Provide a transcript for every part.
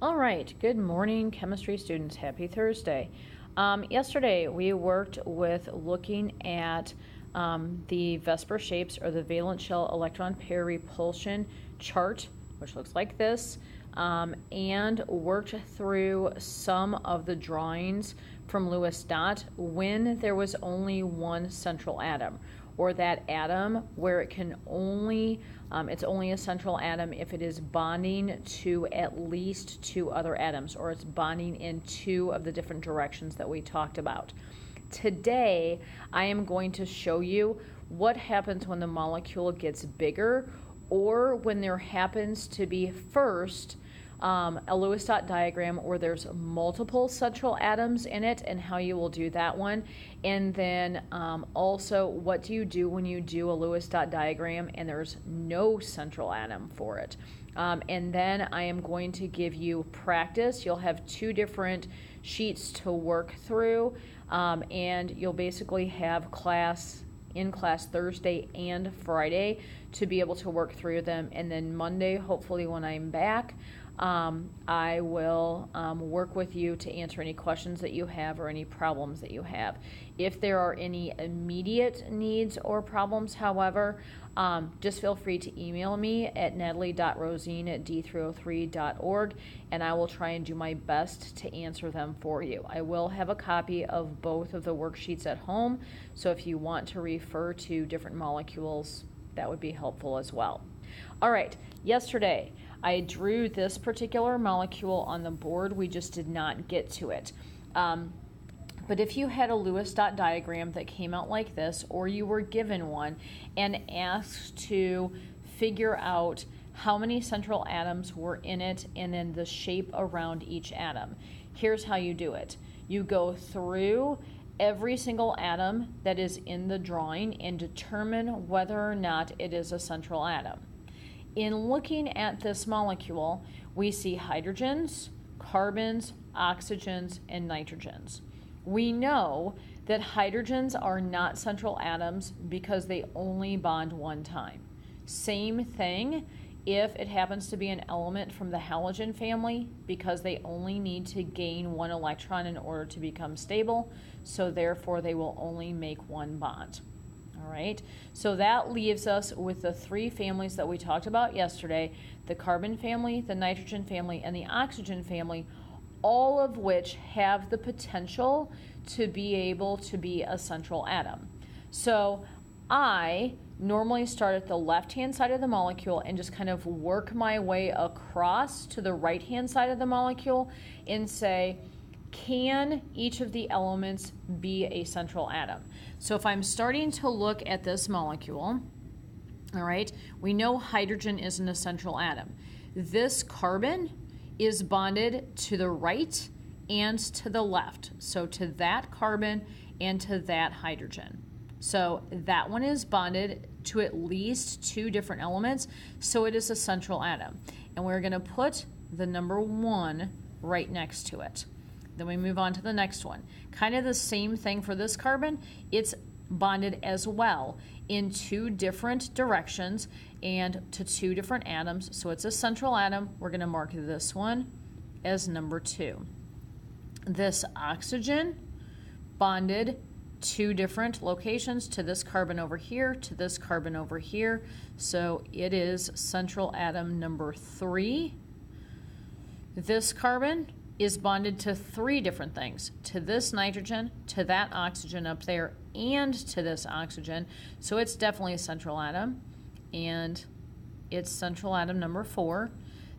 All right, good morning, chemistry students. Happy Thursday. Yesterday we worked with looking at the VSEPR shapes, or the valence shell electron pair repulsion chart, which looks like this, and worked through some of the drawings from Lewis dot when there was only one central atom, or that atom where it can only, it's only a central atom if it is bonding to at least two other atoms, or it's bonding in two of the different directions that we talked about. Today, I am going to show you what happens when the molecule gets bigger, or when there happens to be first a Lewis dot diagram where there's multiple central atoms in it, and how you will do that one. And then also, what do you do when you do a Lewis dot diagram and there's no central atom for it? And then I am going to give you practice. You'll have two different sheets to work through, and you'll basically have in class Thursday and Friday to be able to work through them. And then Monday, hopefully when I'm back, I will work with you to answer any questions that you have or any problems that you have. If there are any immediate needs or problems, however, just feel free to email me at natalie.rosine@d303.org, and I will try and do my best to answer them for you. I will have a copy of both of the worksheets at home, so if you want to refer to different molecules, that would be helpful as well. All right, yesterday I drew this particular molecule on the board. We just did not get to it. But if you had a Lewis dot diagram that came out like this, or you were given one and asked to figure out how many central atoms were in it and then the shape around each atom, here's how you do it. You go through every single atom that is in the drawing and determine whether or not it is a central atom. In looking at this molecule, we see hydrogens, carbons, oxygens, and nitrogens. We know that hydrogens are not central atoms because they only bond one time. Same thing if it happens to be an element from the halogen family, because they only need to gain one electron in order to become stable, so therefore they will only make one bond. All right, so that leaves us with the three families that we talked about yesterday: the carbon family, the nitrogen family, and the oxygen family, all of which have the potential to be able to be a central atom. So I normally start at the left-hand side of the molecule and just kind of work my way across to the right-hand side of the molecule and say, can each of the elements be a central atom? So if I'm starting to look at this molecule, all right, we know hydrogen isn't a central atom. This carbon is bonded to the right and to the left, so to that carbon and to that hydrogen. So that one is bonded to at least two different elements, so it is a central atom. And we're going to put the number 1 right next to it. Then we move on to the next one. Kind of the same thing for this carbon. It's bonded as well in two different directions and to two different atoms, so it's a central atom. We're going to mark this one as number 2. This oxygen bonded two different locations, to this carbon over here, to this carbon over here, so it is central atom number 3. This carbon is bonded to 3 different things: to this nitrogen, to that oxygen up there, and to this oxygen, so it's definitely a central atom, and it's central atom number 4.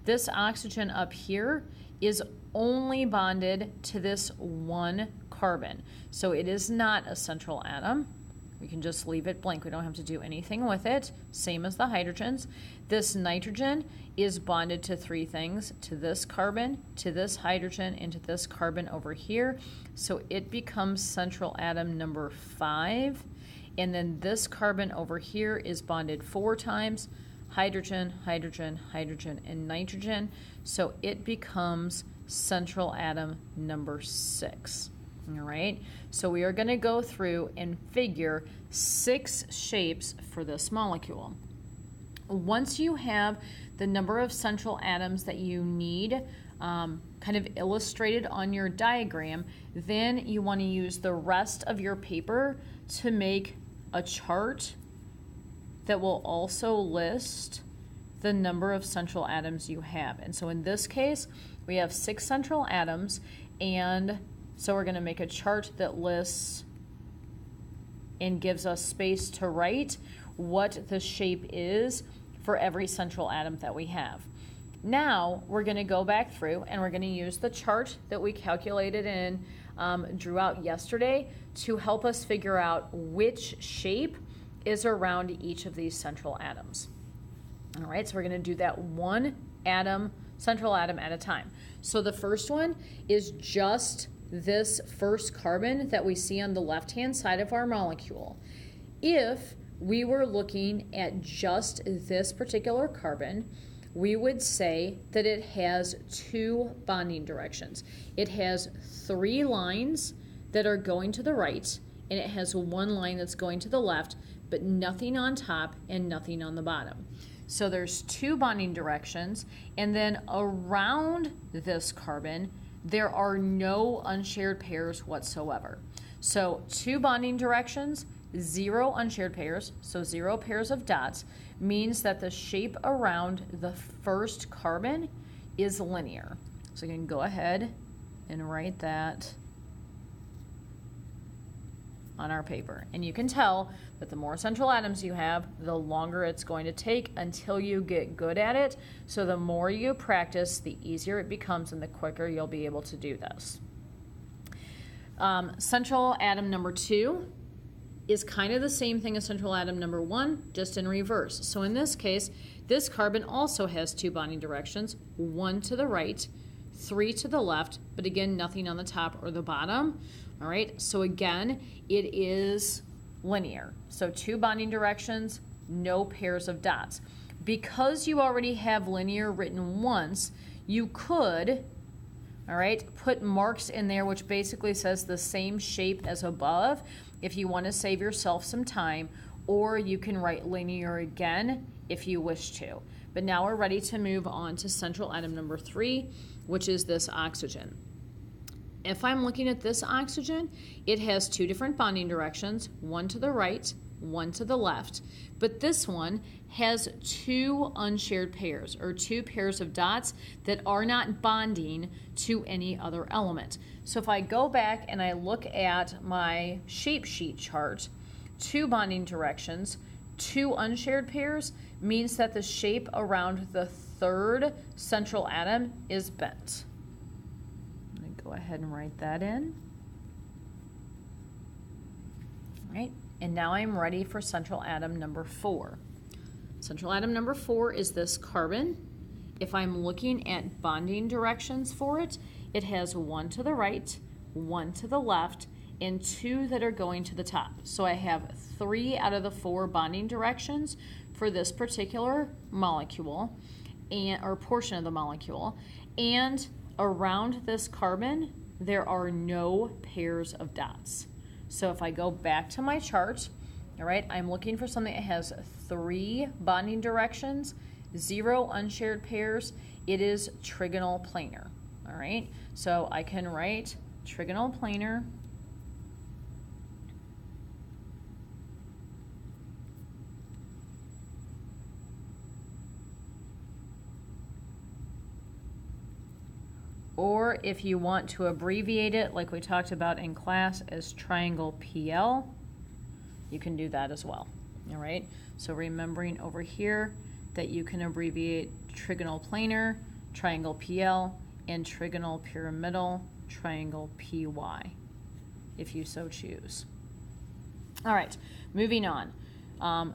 This oxygen up here is only bonded to this one carbon, so it is not a central atom. We can just leave it blank. We don't have to do anything with it. Same as the hydrogens. This nitrogen is bonded to 3 things: to this carbon, to this hydrogen, and to this carbon over here. So it becomes central atom number 5. And then this carbon over here is bonded 4 times: hydrogen, hydrogen, hydrogen, and nitrogen. So it becomes central atom number 6. All right, so we are going to go through and figure 6 shapes for this molecule. Once you have the number of central atoms that you need kind of illustrated on your diagram, then you want to use the rest of your paper to make a chart that will also list the number of central atoms you have. And so in this case, we have 6 central atoms, and so we're going to make a chart that lists and gives us space to write what the shape is for every central atom that we have. Now we're going to go back through and we're going to use the chart that we calculated and drew out yesterday to help us figure out which shape is around each of these central atoms. All right, so we're going to do that one central atom at a time. So the first one is just this first carbon that we see on the left-hand side of our molecule. If we were looking at just this particular carbon, we would say that it has 2 bonding directions. It has 3 lines that are going to the right, and it has 1 line that's going to the left, but nothing on top and nothing on the bottom. So there's 2 bonding directions, and then around this carbon, there are no unshared pairs whatsoever. So 2 bonding directions, 0 unshared pairs, so 0 pairs of dots, means that the shape around the first carbon is linear. So you can go ahead and write that on our paper. And you can tell that the more central atoms you have, the longer it's going to take until you get good at it. So the more you practice, the easier it becomes and the quicker you'll be able to do this. Central atom number 2 is kind of the same thing as central atom number 1, just in reverse. So in this case, this carbon also has 2 bonding directions, 1 to the right, 3 to the left, but again, nothing on the top or the bottom. All right, so again, it is linear. So 2 bonding directions, no pairs of dots. Because you already have linear written once, you could, all right, put marks in there which basically says the same shape as above if you want to save yourself some time, or you can write linear again if you wish to. But now we're ready to move on to central atom number 3, which is this oxygen. If I'm looking at this oxygen, it has 2 different bonding directions, 1 to the right, 1 to the left. But this one has 2 unshared pairs, or 2 pairs of dots that are not bonding to any other element. So if I go back and I look at my shape sheet chart, 2 bonding directions, 2 unshared pairs means that the shape around the third central atom is bent. Go ahead and write that in. All right, and now I'm ready for central atom number 4. Central atom number 4 is this carbon. If I'm looking at bonding directions for it, it has 1 to the right, 1 to the left, and 2 that are going to the top. So I have 3 out of the 4 bonding directions for this particular molecule, or portion of the molecule, and around this carbon, there are no pairs of dots. So if I go back to my chart, all right, I'm looking for something that has 3 bonding directions, 0 unshared pairs. It is trigonal planar, all right? So I can write trigonal planar. Or if you want to abbreviate it, like we talked about in class, as triangle PL, you can do that as well, all right? So remembering over here that you can abbreviate trigonal planar, triangle PL, and trigonal pyramidal, triangle PY, if you so choose. All right, moving on.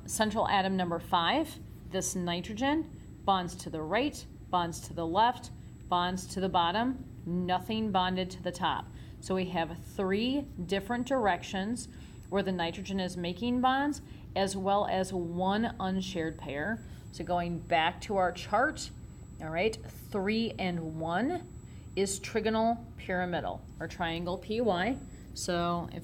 Central atom number 5, this nitrogen, bonds to the right, bonds to the left, bonds to the bottom, nothing bonded to the top. So we have 3 different directions where the nitrogen is making bonds, as well as 1 unshared pair. So going back to our chart, all right, 3 and 1 is trigonal pyramidal, or triangle PY. So if